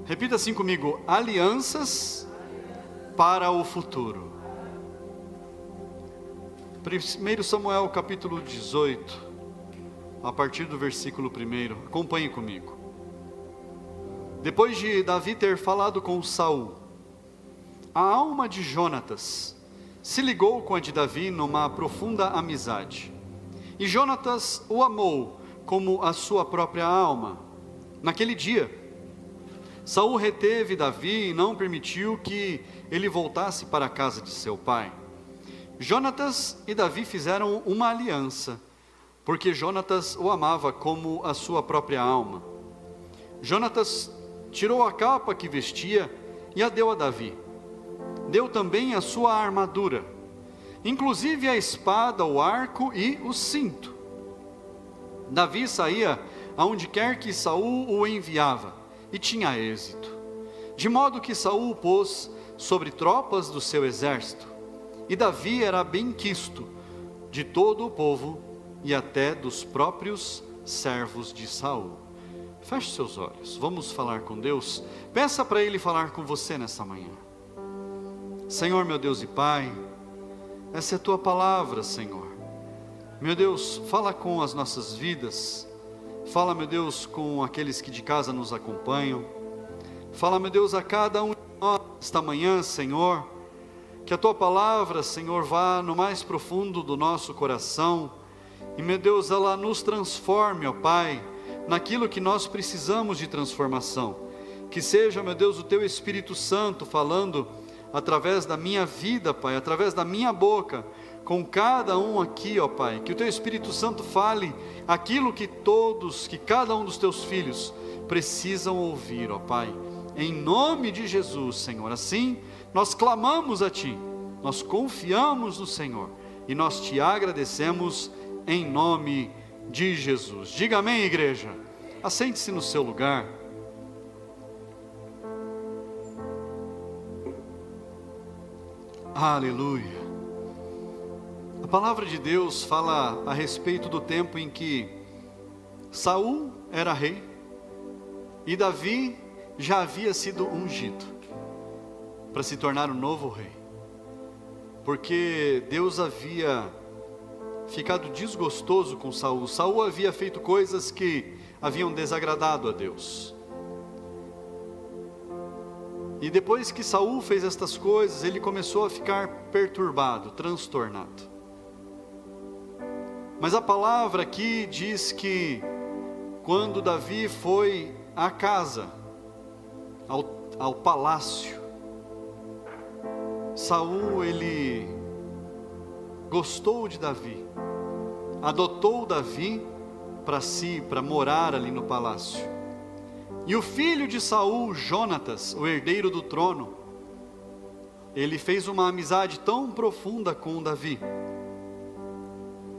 Repita assim comigo: alianças para o futuro. 1 Samuel capítulo 18, a partir do versículo 1, acompanhe comigo. Depois de Davi ter falado com Saul, a alma de Jonatas se ligou com a de Davi numa profunda amizade, e Jonatas o amou como a sua própria alma. Naquele dia, Saul reteve Davi e não permitiu que ele voltasse para a casa de seu pai. Jonatas e Davi fizeram uma aliança, porque Jonatas o amava como a sua própria alma. Jonatas tirou a capa que vestia e a deu a Davi. Deu também a sua armadura, inclusive a espada, o arco e o cinto. Davi saía aonde quer que Saul o enviava, e tinha êxito, de modo que Saul o pôs sobre tropas do seu exército, e Davi era benquisto de todo o povo e até dos próprios servos de Saul. Feche seus olhos, vamos falar com Deus. Peça para Ele falar com você nessa manhã. Senhor, meu Deus e Pai, essa é a Tua palavra, Senhor. Meu Deus, fala com as nossas vidas. Fala, meu Deus, com aqueles que de casa nos acompanham. Fala, meu Deus, a cada um de nós esta manhã, Senhor. Que a Tua palavra, Senhor, vá no mais profundo do nosso coração. E, meu Deus, ela nos transforme, ó Pai, naquilo que nós precisamos de transformação. Que seja, meu Deus, o Teu Espírito Santo falando através da minha vida, Pai, através da minha boca, com cada um aqui, ó Pai, que o Teu Espírito Santo fale aquilo que cada um dos Teus filhos precisam ouvir, ó Pai, em nome de Jesus, Senhor. Assim, nós clamamos a Ti, nós confiamos no Senhor, e nós Te agradecemos em nome de Jesus. Diga amém, igreja. Assente-se no seu lugar. Aleluia. A palavra de Deus fala a respeito do tempo em que Saul era rei e Davi já havia sido ungido para se tornar o novo rei, porque Deus havia ficado desgostoso com Saul. Saul havia feito coisas que haviam desagradado a Deus. E depois que Saul fez estas coisas, ele começou a ficar perturbado, transtornado. Mas a palavra aqui diz que quando Davi foi à casa, ao palácio, Saul, ele gostou de Davi, adotou Davi para si, para morar ali no palácio. E o filho de Saul, Jonatas, o herdeiro do trono, ele fez uma amizade tão profunda com Davi.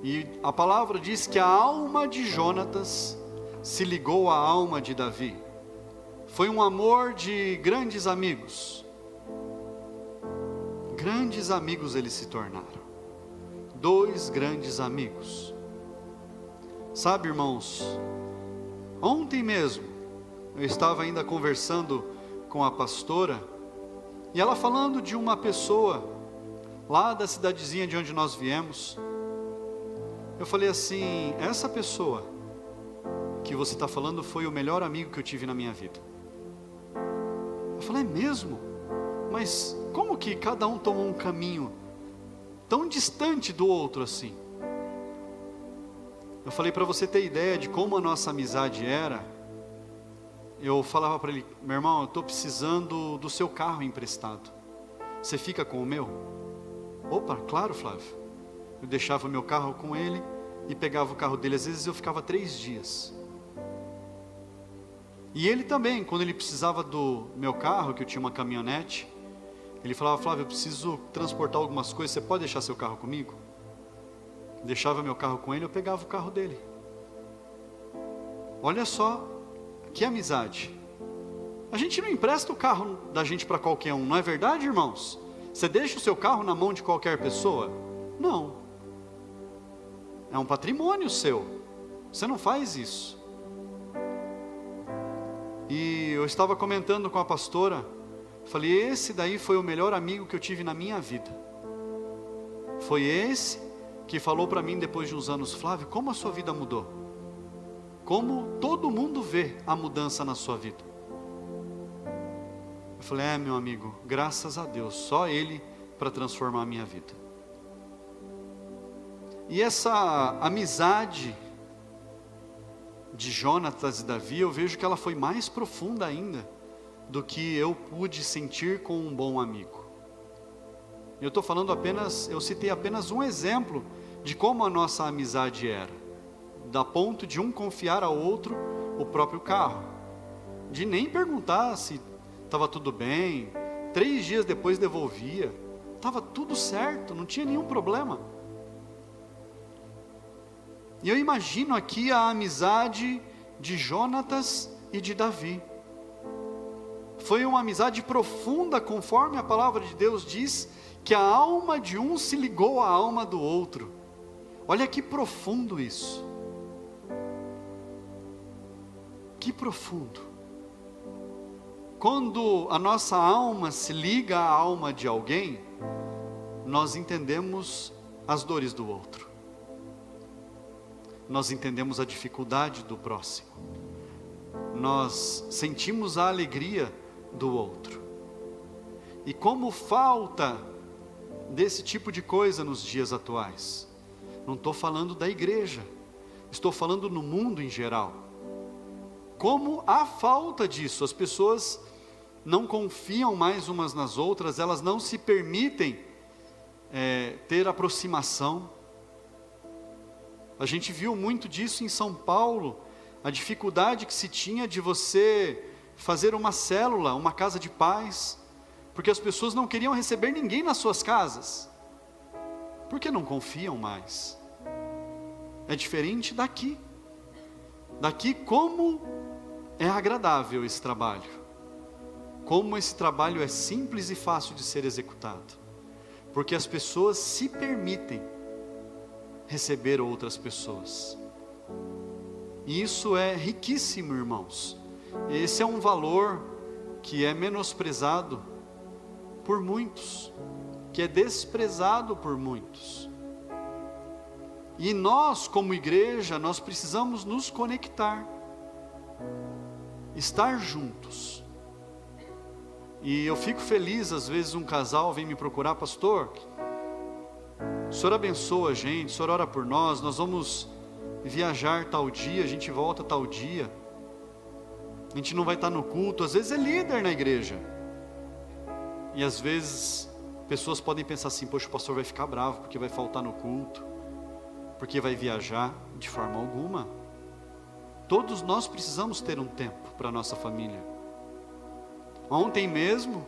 E a palavra diz que a alma de Jonatas se ligou à alma de Davi. Foi um amor de grandes amigos. Grandes amigos eles se tornaram. 2 grandes amigos. Sabe, irmãos, ontem mesmo, eu estava ainda conversando com a pastora, e ela falando de uma pessoa, lá da cidadezinha de onde nós viemos. Eu falei assim: essa pessoa que você está falando foi o melhor amigo que eu tive na minha vida. Eu falei: é mesmo? Mas como que cada um tomou um caminho tão distante do outro assim? Eu falei, para você ter ideia de como a nossa amizade era, eu falava para ele: meu irmão, eu estou precisando do seu carro emprestado, você fica com o meu? Opa, claro, Flávio. Eu deixava o meu carro com ele e pegava o carro dele. Às vezes eu ficava 3 dias. E ele também, quando ele precisava do meu carro, que eu tinha uma caminhonete, ele falava: Flávio, eu preciso transportar algumas coisas, você pode deixar seu carro comigo? Deixava meu carro com ele, eu pegava o carro dele. Olha só que amizade. A gente não empresta o carro da gente para qualquer um, não é verdade, irmãos? Você deixa o seu carro na mão de qualquer pessoa? Não. É um patrimônio seu. Você não faz isso. E eu estava comentando com a pastora, falei, esse daí foi o melhor amigo que eu tive na minha vida. Foi esse que falou para mim depois de uns anos, Flávio, como a sua vida mudou? Como todo mundo vê a mudança na sua vida? Eu falei, meu amigo, graças a Deus, só Ele para transformar a minha vida. E essa amizade de Jonatas e Davi, eu vejo que ela foi mais profunda ainda do que eu pude sentir com um bom amigo. Eu estou falando apenas, eu citei apenas um exemplo de como a nossa amizade era, da ponto de um confiar ao outro o próprio carro, de nem perguntar se estava tudo bem, 3 dias depois devolvia, estava tudo certo, não tinha nenhum problema. E eu imagino aqui a amizade de Jonatas e de Davi. Foi uma amizade profunda, conforme a palavra de Deus diz, que a alma de um se ligou à alma do outro. Olha que profundo isso. Que profundo. Quando a nossa alma se liga à alma de alguém, nós entendemos as dores do outro. Nós entendemos a dificuldade do próximo. Nós sentimos a alegria do outro. E como falta desse tipo de coisa nos dias atuais. Não estou falando da igreja, estou falando no mundo em geral. Como há falta disso, as pessoas não confiam mais umas nas outras, elas não se permitem ter aproximação. A gente viu muito disso em São Paulo, a dificuldade que se tinha de você fazer uma célula, uma casa de paz, porque as pessoas não queriam receber ninguém nas suas casas, porque não confiam mais. É diferente daqui. Daqui como é agradável esse trabalho, como esse trabalho é simples e fácil de ser executado, porque as pessoas se permitem receber outras pessoas. E isso é riquíssimo, irmãos. Esse é um valor que é menosprezado por muitos, que é desprezado por muitos. E nós, como igreja, nós precisamos nos conectar, estar juntos. E eu fico feliz, às vezes um casal vem me procurar, pastor, o senhor abençoa a gente, o senhor ora por nós vamos viajar tal dia, a gente volta tal dia, a gente não vai estar no culto. Às vezes é líder na igreja, e às vezes pessoas podem pensar assim, poxa, o pastor vai ficar bravo, porque vai faltar no culto, porque vai viajar. De forma alguma. Todos nós precisamos ter um tempo para a nossa família. Ontem mesmo,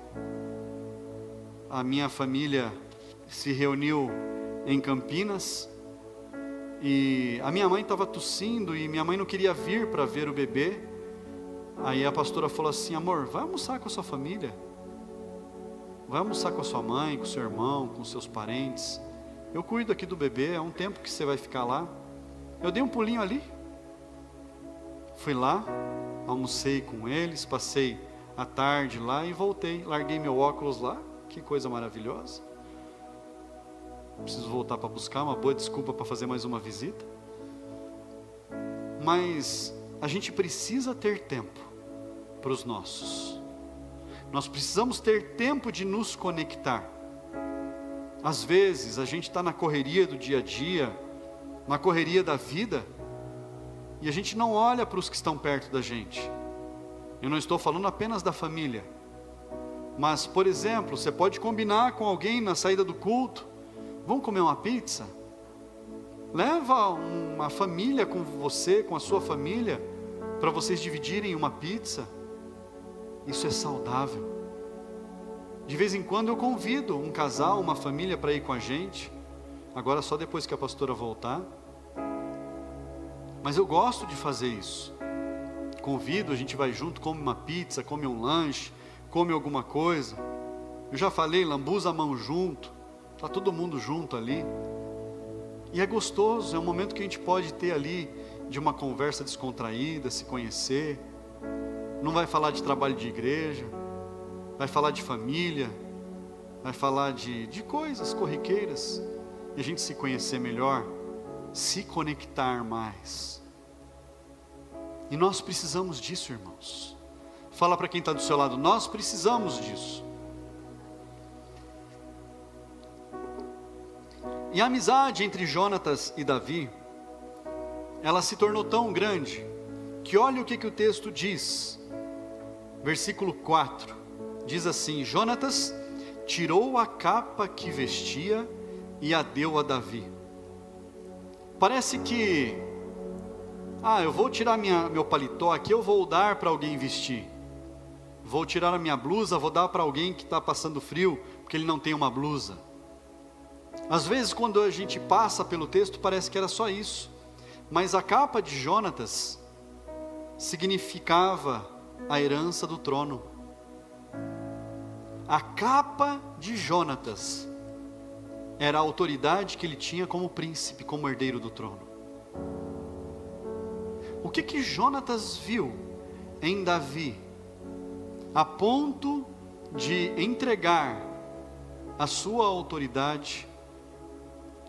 a minha família se reuniu em Campinas, e a minha mãe estava tossindo, e minha mãe não queria vir para ver o bebê. Aí a pastora falou assim, amor, vai almoçar com a sua família, vai almoçar com a sua mãe, com o seu irmão, com seus parentes, eu cuido aqui do bebê, é um tempo que você vai ficar lá. Eu dei um pulinho ali, fui lá, almocei com eles, passei a tarde lá e voltei, larguei meu óculos lá, que coisa maravilhosa. Preciso voltar para buscar, uma boa desculpa para fazer mais uma visita. Mas a gente precisa ter tempo para os nossos. Nós precisamos ter tempo de nos conectar. Às vezes a gente está na correria do dia a dia, na correria da vida, e a gente não olha para os que estão perto da gente. Eu não estou falando apenas da família, mas, por exemplo, você pode combinar com alguém na saída do culto, vamos comer uma pizza? Leva uma família com você, com a sua família, para vocês dividirem uma pizza. Isso é saudável. De vez em quando eu convido um casal, uma família para ir com a gente, agora só depois que a pastora voltar, mas eu gosto de fazer isso. Convido, a gente vai junto, come uma pizza, come um lanche, come alguma coisa. Eu já falei, lambuza a mão junto, está todo mundo junto ali, e é gostoso, é um momento que a gente pode ter ali, de uma conversa descontraída, se conhecer, não vai falar de trabalho de igreja, vai falar de família, vai falar de coisas corriqueiras, e a gente se conhecer melhor, se conectar mais. E nós precisamos disso, irmãos. Fala para quem está do seu lado, nós precisamos disso. E a amizade entre Jonatas e Davi, ela se tornou tão grande, que olha o que o texto diz, versículo 4, diz assim: Jonatas tirou a capa que vestia e a deu a Davi. Parece que, eu vou tirar meu paletó aqui, eu vou dar para alguém vestir. Vou tirar a minha blusa, vou dar para alguém que está passando frio, porque ele não tem uma blusa. Às vezes quando a gente passa pelo texto parece que era só isso, mas a capa de Jonatas significava a herança do trono. A capa de Jonatas era a autoridade que ele tinha como príncipe, como herdeiro do trono. O que Jonatas viu em Davi, a ponto de entregar a sua autoridade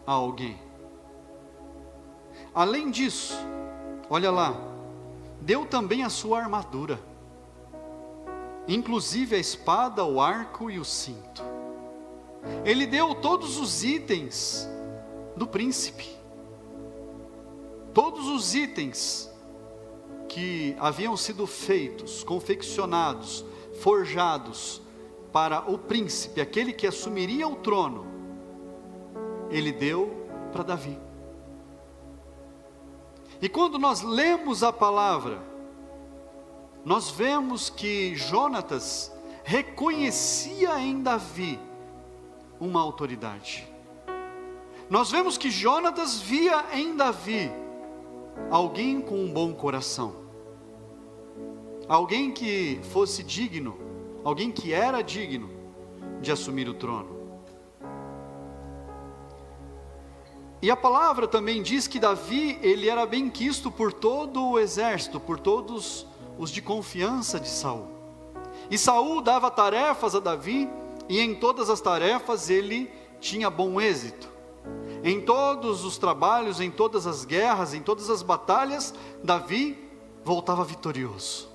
a alguém? Além disso, olha lá, deu também a sua armadura, inclusive a espada, o arco e o cinto. Ele deu todos os itens do príncipe, todos os itens que haviam sido feitos, confeccionados, forjados para o príncipe, aquele que assumiria o trono, ele deu para Davi. E quando nós lemos a palavra, nós vemos que Jonatas reconhecia em Davi uma autoridade. Nós vemos que Jonatas via em Davi alguém com um bom coração, alguém que fosse digno, alguém que era digno de assumir o trono. E a palavra também diz que Davi, ele era bem quisto por todo o exército, por todos os de confiança de Saul. E Saul dava tarefas a Davi, e em todas as tarefas ele tinha bom êxito. Em todos os trabalhos, em todas as guerras, em todas as batalhas, Davi voltava vitorioso.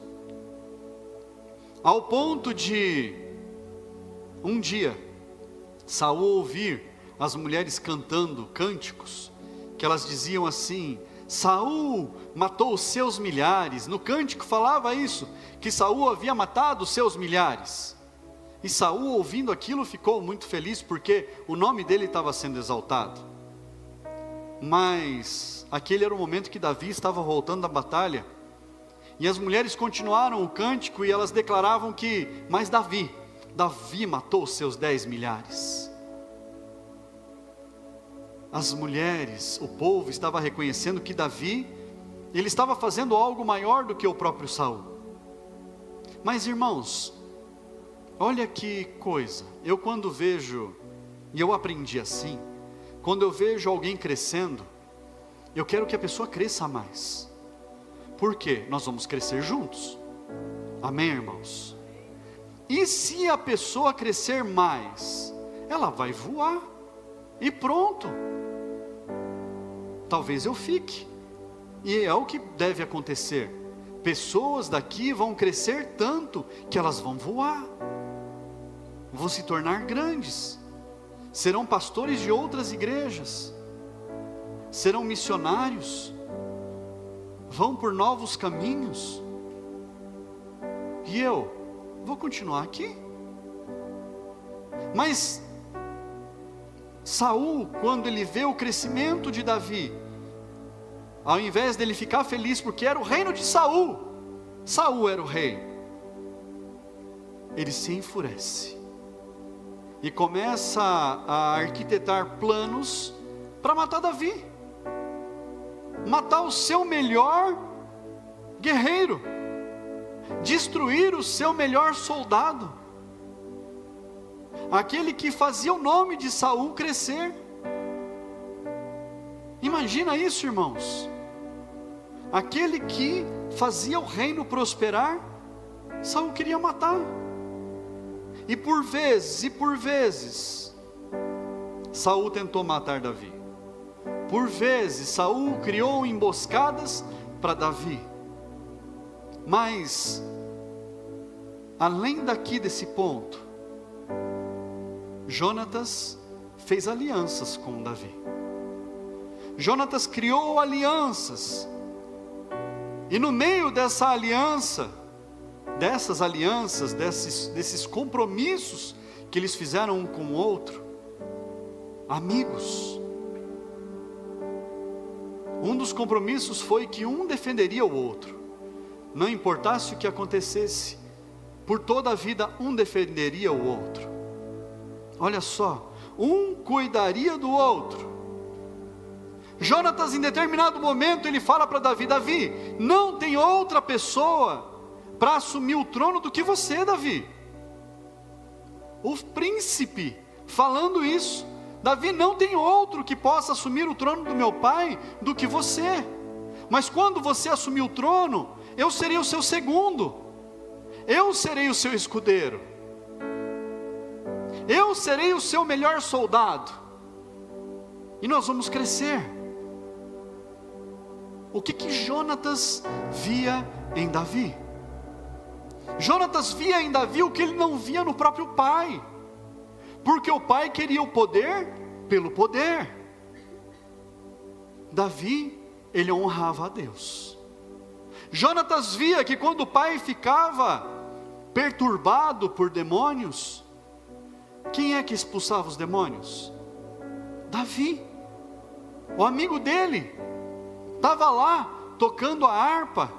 Ao ponto de, um dia, Saul ouvir as mulheres cantando cânticos, que elas diziam assim: Saul matou os seus milhares. No cântico falava isso, que Saul havia matado os seus milhares. E Saul, ouvindo aquilo, ficou muito feliz, porque o nome dele estava sendo exaltado. Mas aquele era o momento que Davi estava voltando da batalha, e as mulheres continuaram o cântico, e elas declaravam que, mas Davi matou os seus 10 milhares. As mulheres, o povo estava reconhecendo que Davi, ele estava fazendo algo maior do que o próprio Saul. Mas irmãos, olha que coisa, eu quando vejo, e eu aprendi assim, quando eu vejo alguém crescendo, eu quero que a pessoa cresça mais. Por quê? Nós vamos crescer juntos. Amém, irmãos? E se a pessoa crescer mais, ela vai voar, e pronto. Talvez eu fique, e é o que deve acontecer. Pessoas daqui vão crescer tanto, que elas vão voar, vão se tornar grandes, serão pastores de outras igrejas, serão missionários, vão por novos caminhos, e eu vou continuar aqui. Mas Saul, quando ele vê o crescimento de Davi, ao invés dele ficar feliz porque era o reino de Saul, Saul era o rei, ele se enfurece e começa a arquitetar planos para matar Davi, matar o seu melhor guerreiro, destruir o seu melhor soldado, aquele que fazia o nome de Saul crescer. Imagina isso, irmãos, aquele que fazia o reino prosperar, Saul queria matar. E por vezes, Saul tentou matar Davi. Por vezes, Saul criou emboscadas para Davi. Mas, além desse ponto, Jonatas fez alianças com Davi. Jonatas criou alianças. E no meio dessas alianças, desses compromissos que eles fizeram um com o outro, amigos. Um dos compromissos foi que um defenderia o outro. Não importasse o que acontecesse, por toda a vida um defenderia o outro. Olha só, um cuidaria do outro. Jonatas, em determinado momento, ele fala para Davi: Davi, não tem outra pessoa para assumir o trono do que você, Davi. O príncipe falando isso: Davi, não tem outro que possa assumir o trono do meu pai do que você. Mas quando você assumir o trono, eu serei o seu segundo. Eu serei o seu escudeiro. Eu serei o seu melhor soldado. E nós vamos crescer. O que Jonatas via em Davi? Jonatas via em Davi o que ele não via no próprio pai. Porque o pai queria o poder pelo poder. Davi, ele honrava a Deus. Jonatas via que quando o pai ficava perturbado por demônios, quem é que expulsava os demônios? Davi. O amigo dele estava lá tocando a harpa,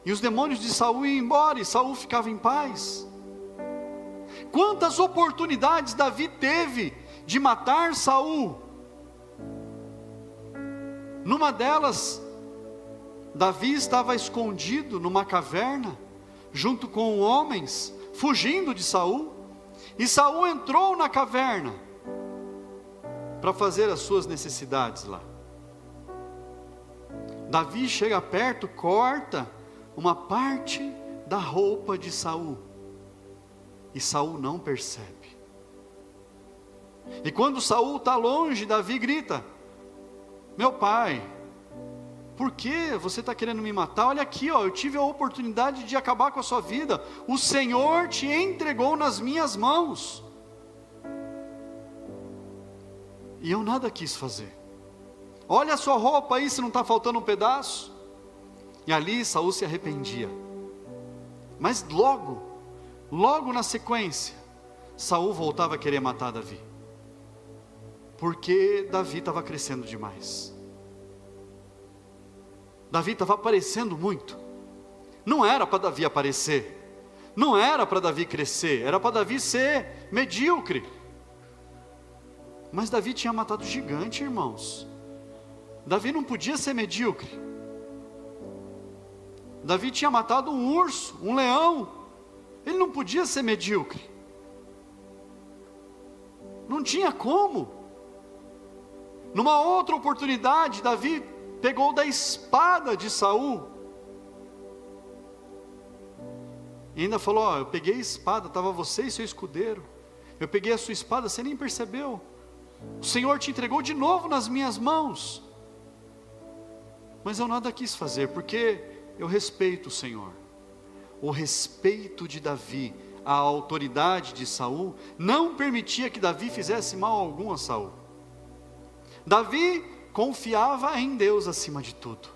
e os demônios de Saul iam embora, e Saul ficava em paz. Quantas oportunidades Davi teve de matar Saul? Numa delas, Davi estava escondido numa caverna, junto com homens, fugindo de Saul, e Saul entrou na caverna, para fazer as suas necessidades lá. Davi chega perto, corta uma parte da roupa de Saul, e Saul não percebe. E quando Saul está longe, Davi grita: meu pai, por que você está querendo me matar? Olha aqui, eu tive a oportunidade de acabar com a sua vida. O Senhor te entregou nas minhas mãos, e eu nada quis fazer. Olha a sua roupa aí, se não está faltando um pedaço. E ali Saul se arrependia. Mas logo na sequência, Saul voltava a querer matar Davi, porque Davi estava crescendo demais. Davi estava aparecendo muito. Não era para Davi aparecer, não era para Davi crescer, era para Davi ser medíocre. Mas Davi tinha matado gigante, irmãos. Davi não podia ser medíocre. Davi tinha matado um urso, um leão. Ele não podia ser medíocre. Não tinha como. Numa outra oportunidade, Davi pegou da espada de Saul, e ainda falou: eu peguei a espada, estava você e seu escudeiro, eu peguei a sua espada, você nem percebeu, o Senhor te entregou de novo nas minhas mãos. Mas eu nada quis fazer, porque eu respeito o Senhor. O respeito de Davi à autoridade de Saul não permitia que Davi fizesse mal algum a Saul. Davi confiava em Deus acima de tudo,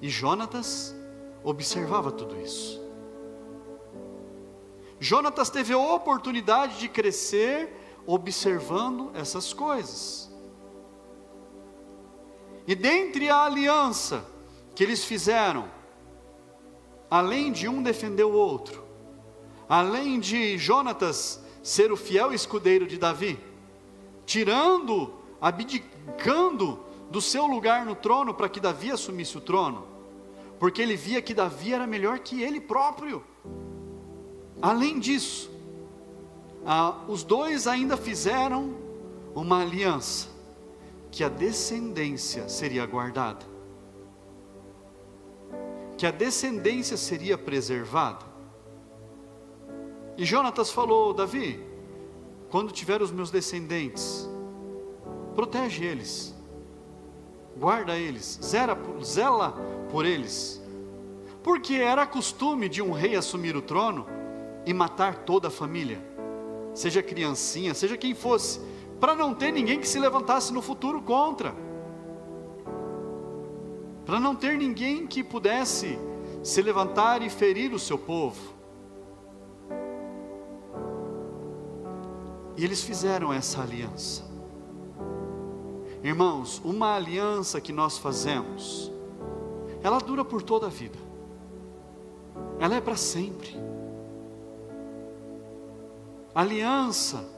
e Jonatas observava tudo isso. Jonatas teve a oportunidade de crescer observando essas coisas. E dentre a aliança que eles fizeram, além de um defender o outro, além de Jonatas ser o fiel escudeiro de Davi, abdicando do seu lugar no trono para que Davi assumisse o trono, porque ele via que Davi era melhor que ele próprio. Além disso, os dois ainda fizeram uma aliança, que a descendência seria guardada. que a descendência seria preservada. E Jonatas falou: Davi, quando tiver os meus descendentes, protege eles, guarda eles, zela por eles, porque era costume de um rei assumir o trono e matar toda a família, seja criancinha, seja quem fosse, para não ter ninguém que se levantasse no futuro contra, para não ter ninguém que pudesse se levantar e ferir o seu povo. E eles fizeram essa aliança. Irmãos, uma aliança que nós fazemos, ela dura por toda a vida, ela é para sempre. A aliança,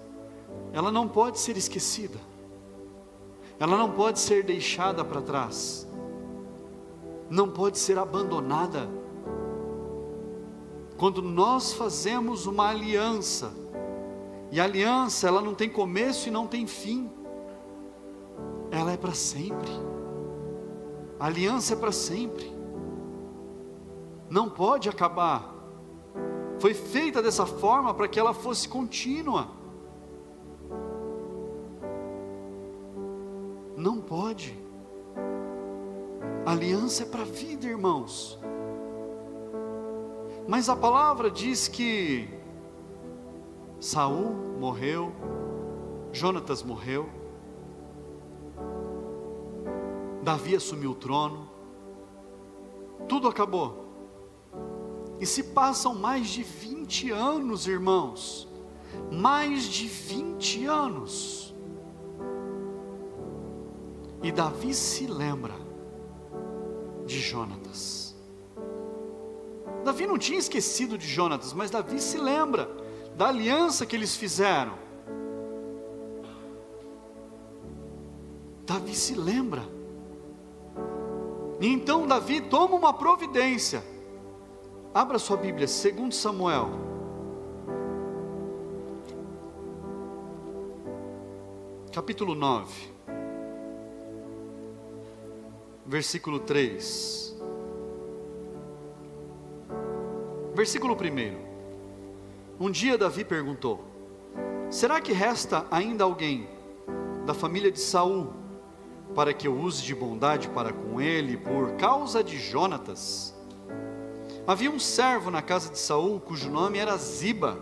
ela não pode ser esquecida, ela não pode ser deixada para trás, não pode ser abandonada. Quando nós fazemos uma aliança, e a aliança, ela não tem começo e não tem fim, ela é para sempre. A aliança é para sempre, não pode acabar. Foi feita dessa forma para que ela fosse contínua. Não pode. A aliança é para a vida, irmãos. Mas a palavra diz que Saul morreu, Jonatas morreu, Davi assumiu o trono, tudo acabou. E se passam mais de 20 anos, irmãos, mais de 20 anos, e Davi se lembra de Jonatas. Davi não tinha esquecido de Jonatas, mas Davi se lembra da aliança que eles fizeram. Davi se lembra. E então Davi toma uma providência. Abra sua Bíblia, 2 Samuel. Capítulo 9. Versículo 3. Versículo 1. Um dia Davi perguntou: será que resta ainda alguém da família de Saul, para que eu use de bondade para com ele, por causa de Jonatas? Havia um servo na casa de Saul, cujo nome era Ziba.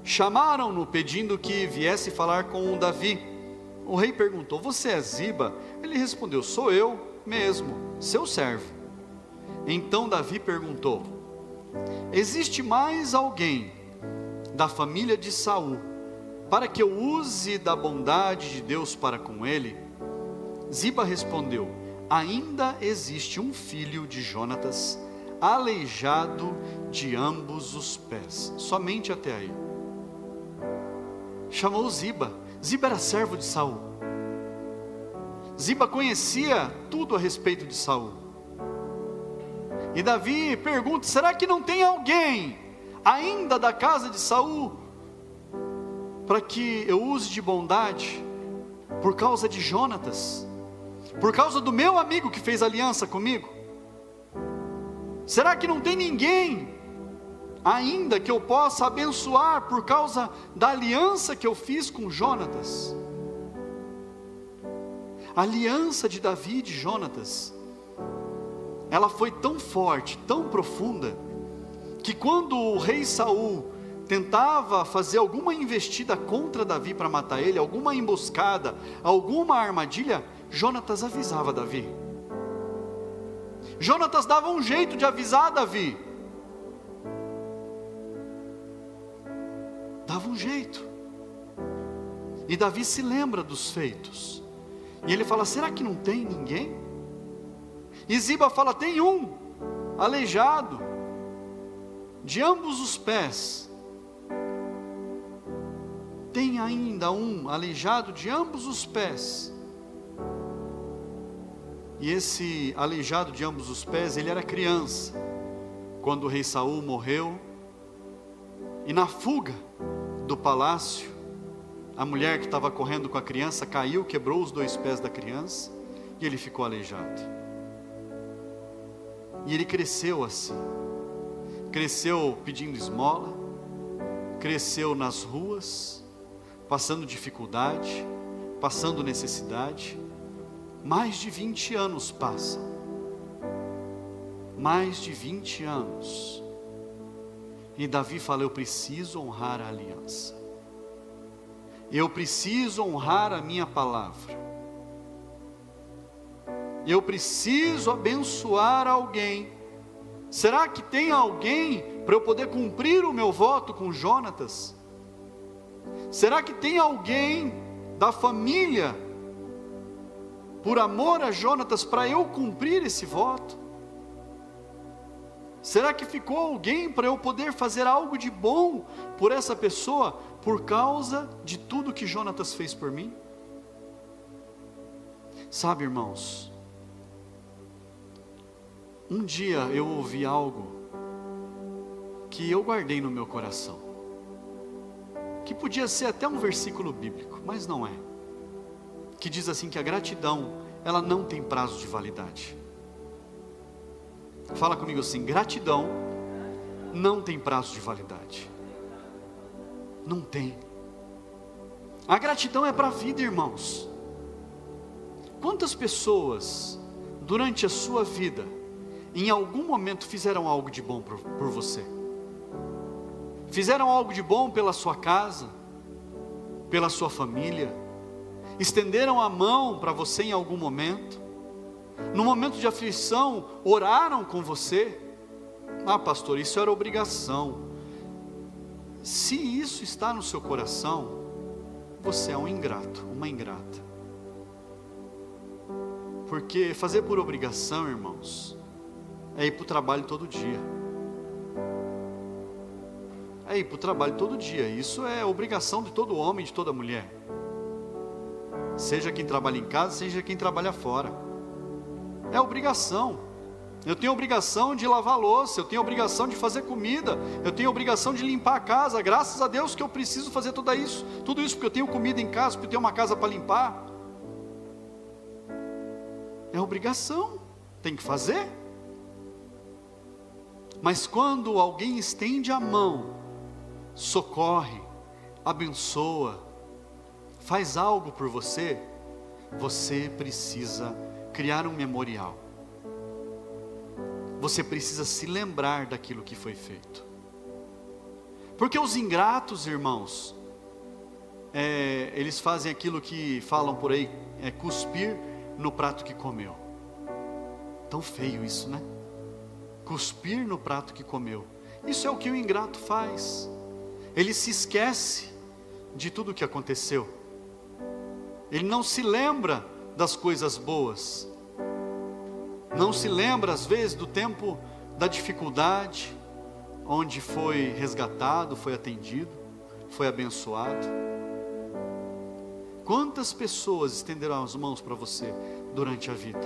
Chamaram-no pedindo que viesse falar com Davi. O rei perguntou: você é Ziba? Ele respondeu: sou eu mesmo, seu servo. Então Davi perguntou: existe mais alguém da família de Saul, para que eu use da bondade de Deus para com ele? Ziba respondeu: ainda existe um filho de Jonatas, aleijado de ambos os pés. Somente até aí. Chamou Ziba. Ziba era servo de Saul. Ziba conhecia tudo a respeito de Saul. E Davi pergunta: será que não tem alguém ainda da casa de Saul, para que eu use de bondade, por causa de Jonatas, por causa do meu amigo que fez aliança comigo? Será que não tem ninguém ainda que eu possa abençoar, por causa da aliança que eu fiz com Jonatas? A aliança de Davi e de Jonatas, ela foi tão forte, tão profunda, que quando o rei Saul tentava fazer alguma investida contra Davi para matar ele, alguma emboscada, alguma armadilha, Jonatas avisava Davi. Jonatas dava um jeito de avisar Davi. Dava um jeito. E Davi se lembra dos feitos. E ele fala: será que não tem ninguém? E Ziba fala: tem um, aleijado, de ambos os pés. Tem ainda um aleijado de ambos os pés. E esse aleijado de ambos os pés, ele era criança, quando o rei Saul morreu. E na fuga do palácio, a mulher que estava correndo com a criança caiu, quebrou os 2 pés da criança, e ele ficou aleijado. E ele cresceu assim. Cresceu pedindo esmola, cresceu nas ruas, passando dificuldade, passando necessidade. Mais de 20 anos passam. Mais de 20 anos. E Davi fala: eu preciso honrar a aliança. Eu preciso honrar a minha palavra. Eu preciso abençoar alguém. Será que tem alguém para eu poder cumprir o meu voto com Jonatas? Será que tem alguém da família, por amor a Jonatas, para eu cumprir esse voto? Será que ficou alguém para eu poder fazer algo de bom por essa pessoa, por causa de tudo que Jonatas fez por mim? Sabe, irmãos, um dia eu ouvi algo que eu guardei no meu coração, que podia ser até um versículo bíblico, mas não é. Que diz assim, que a gratidão, ela não tem prazo de validade. Fala comigo assim: gratidão não tem prazo de validade. Não tem. A gratidão é para a vida, irmãos. Quantas pessoas durante a sua vida, em algum momento, fizeram algo de bom por você? Fizeram algo de bom pela sua casa, pela sua família, estenderam a mão para você em algum momento, no momento de aflição, oraram com você. Ah, pastor, isso era obrigação. Se isso está no seu coração, você é um ingrato, uma ingrata. Porque fazer por obrigação, irmãos, é ir para o trabalho todo dia. É ir para o trabalho todo dia. Isso é obrigação de todo homem, de toda mulher. Seja quem trabalha em casa, seja quem trabalha fora. É obrigação. Eu tenho obrigação de lavar a louça, eu tenho obrigação de fazer comida, eu tenho obrigação de limpar a casa. Graças a Deus que eu preciso fazer tudo isso porque eu tenho comida em casa, porque eu tenho uma casa para limpar. É obrigação, tem que fazer. Mas quando alguém estende a mão, socorre, abençoa, faz algo por você, você precisa criar um memorial. Você precisa se lembrar daquilo que foi feito. Porque os ingratos, irmãos, eles fazem aquilo que falam por aí, cuspir no prato que comeu. Tão feio isso, né? Cuspir no prato que comeu. Isso é o que o ingrato faz. Ele se esquece de tudo o que aconteceu. Ele não se lembra das coisas boas, não se lembra às vezes do tempo da dificuldade, onde foi resgatado, foi atendido, foi abençoado. Quantas pessoas estenderam as mãos para você durante a vida?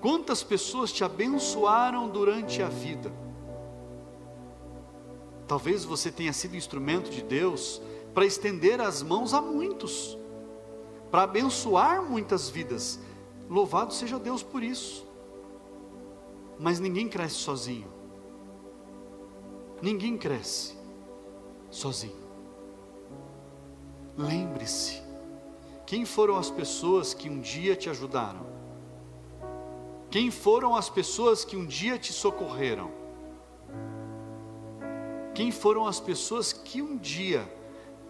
Quantas pessoas te abençoaram durante a vida? Talvez você tenha sido instrumento de Deus para estender as mãos a muitos, para abençoar muitas vidas. Louvado seja Deus por isso. Mas ninguém cresce sozinho. Ninguém cresce sozinho. Lembre-se, quem foram as pessoas que um dia te ajudaram? Quem foram as pessoas que um dia te socorreram? Quem foram as pessoas que um dia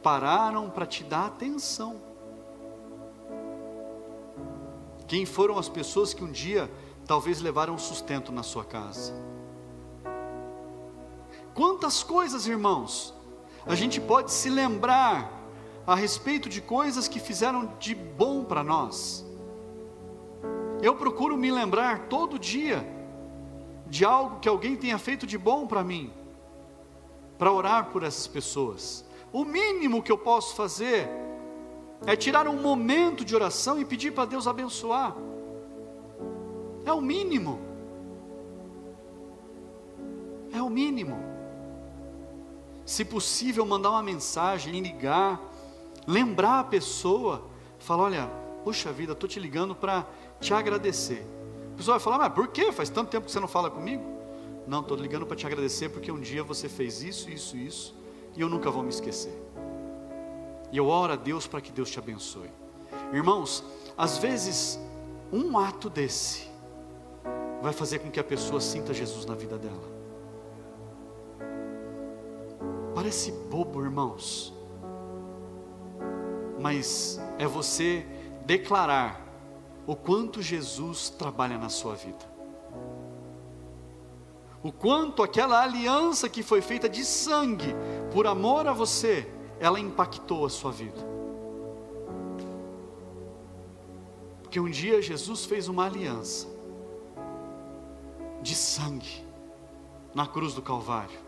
pararam para te dar atenção? Quem foram as pessoas que um dia talvez levaram sustento na sua casa? Quantas coisas, irmãos, a gente pode se lembrar a respeito de coisas que fizeram de bom para nós. Eu procuro me lembrar todo dia de algo que alguém tenha feito de bom para mim, para orar por essas pessoas. O mínimo que eu posso fazer é tirar um momento de oração e pedir para Deus abençoar. É o mínimo. É o mínimo. Se possível, mandar uma mensagem, ligar, lembrar a pessoa, falar: olha, puxa vida, estou te ligando para te agradecer, A pessoa vai falar, mas por quê? Faz tanto tempo que você não fala comigo? Não, estou ligando para te agradecer porque um dia você fez isso, isso, isso, e eu nunca vou me esquecer. E eu oro a Deus para que Deus te abençoe. Irmãos, às vezes, um ato desse vai fazer com que a pessoa sinta Jesus na vida dela. Parece bobo, irmãos, mas é você declarar o quanto Jesus trabalha na sua vida. O quanto aquela aliança que foi feita de sangue, por amor a você, ela impactou a sua vida. Porque um dia Jesus fez uma aliança de sangue na cruz do Calvário.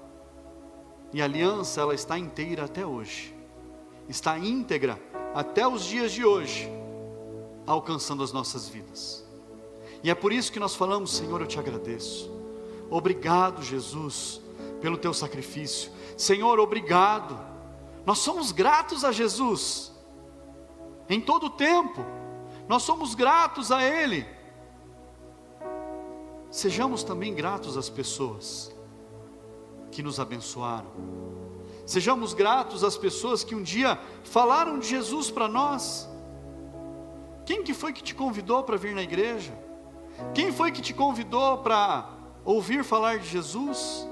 E a aliança, ela está inteira até hoje. Está íntegra até os dias de hoje, alcançando as nossas vidas. E é por isso que nós falamos, Senhor, eu te agradeço. Obrigado, Jesus, pelo teu sacrifício. Senhor, obrigado. Nós somos gratos a Jesus. Em todo o tempo, nós somos gratos a Ele. Sejamos também gratos às pessoas que nos abençoaram. Sejamos gratos às pessoas que um dia falaram de Jesus para nós. Quem que foi que te convidou para vir na igreja? Quem foi que te convidou para ouvir falar de Jesus?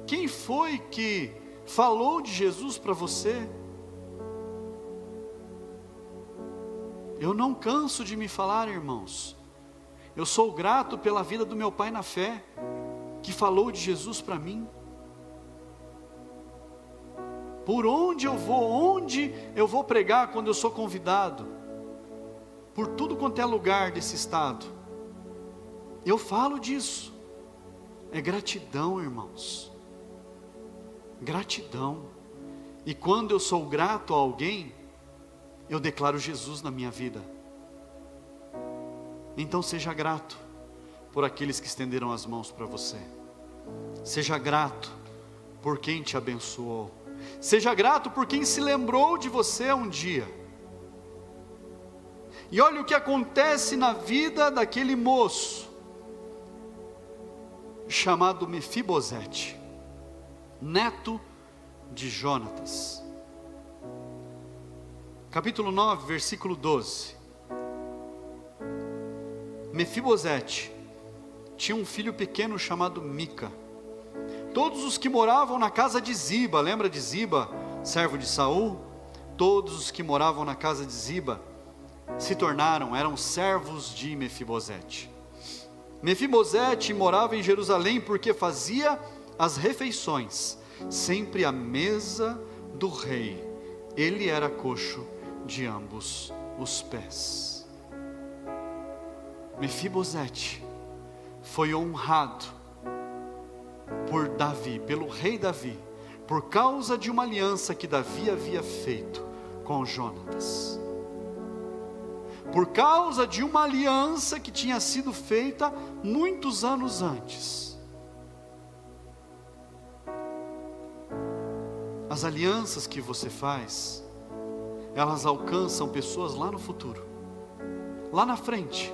Quem foi que falou de Jesus para você? Eu não canso de me falar, irmãos. Eu sou grato pela vida do meu pai na fé, que falou de Jesus para mim. Por onde eu vou pregar quando eu sou convidado, por tudo quanto é lugar desse estado, eu falo disso. É gratidão, irmãos. Gratidão. E quando eu sou grato a alguém, eu declaro Jesus na minha vida. Então seja grato por aqueles que estenderam as mãos para você. Seja grato por quem te abençoou. Seja grato por quem se lembrou de você um dia. E olha o que acontece na vida daquele moço chamado Mefibosete, neto de Jonatas. Capítulo 9, versículo 12. Mefibosete tinha um filho pequeno chamado Mica. Todos os que moravam na casa de Ziba, lembra de Ziba, servo de Saul? Todos os que moravam na casa de Ziba eram servos de Mefibosete. Mefibosete morava em Jerusalém porque fazia as refeições, sempre à mesa do rei. Ele era coxo de ambos os pés. Mefibosete foi honrado por Davi, pelo rei Davi, por causa de uma aliança que Davi havia feito com Jonatas. Por causa de uma aliança que tinha sido feita muitos anos antes. As alianças que você faz, elas alcançam pessoas lá no futuro, lá na frente.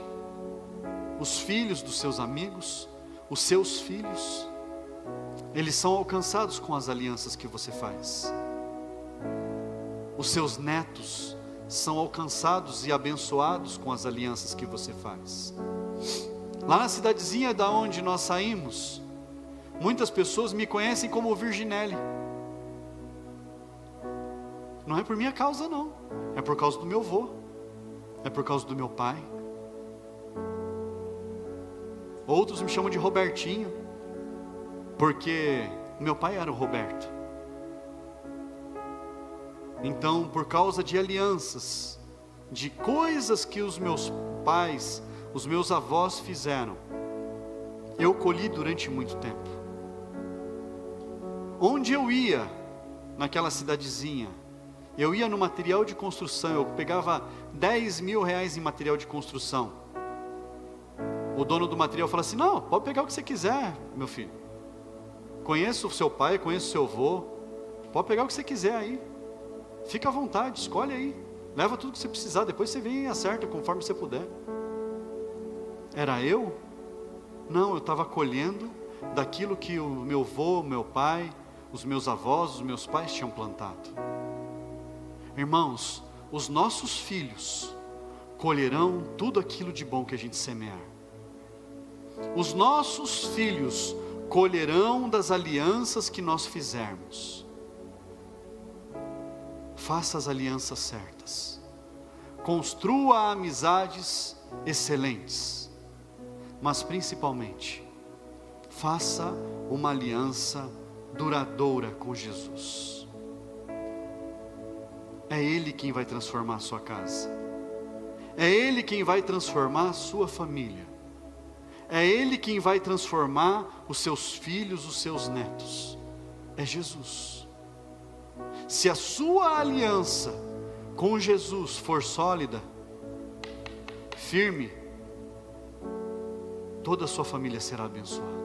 Os filhos dos seus amigos, os seus filhos, eles são alcançados com as alianças que você faz. Os seus netos são alcançados e abençoados com as alianças que você faz. Lá na cidadezinha da onde nós saímos, muitas pessoas me conhecem como Virginelli. Não é por minha causa não, é por causa do meu avô, é por causa do meu pai. Outros me chamam de Robertinho, porque meu pai era o Roberto. Então, por causa de alianças, de coisas que os meus pais, os meus avós fizeram, eu colhi durante muito tempo. Onde eu ia, naquela cidadezinha, eu ia no material de construção, eu pegava 10 mil reais em material de construção. O dono do material fala assim, não, pode pegar o que você quiser, meu filho. Conheço o seu pai, conheço o seu avô, pode pegar o que você quiser aí. Fica à vontade, escolhe aí. Leva tudo que você precisar, depois você vem e acerta conforme você puder. Era eu? Não, eu estava colhendo daquilo que o meu avô, meu pai, os meus avós, os meus pais tinham plantado. Irmãos, os nossos filhos colherão tudo aquilo de bom que a gente semear. Os nossos filhos colherão das alianças que nós fizermos. Faça as alianças certas. Construa amizades excelentes. Mas principalmente, faça uma aliança duradoura com Jesus. É Ele quem vai transformar a sua casa. É Ele quem vai transformar a sua família. É Ele quem vai transformar os seus filhos, os seus netos. É Jesus. Se a sua aliança com Jesus for sólida, firme, toda a sua família será abençoada.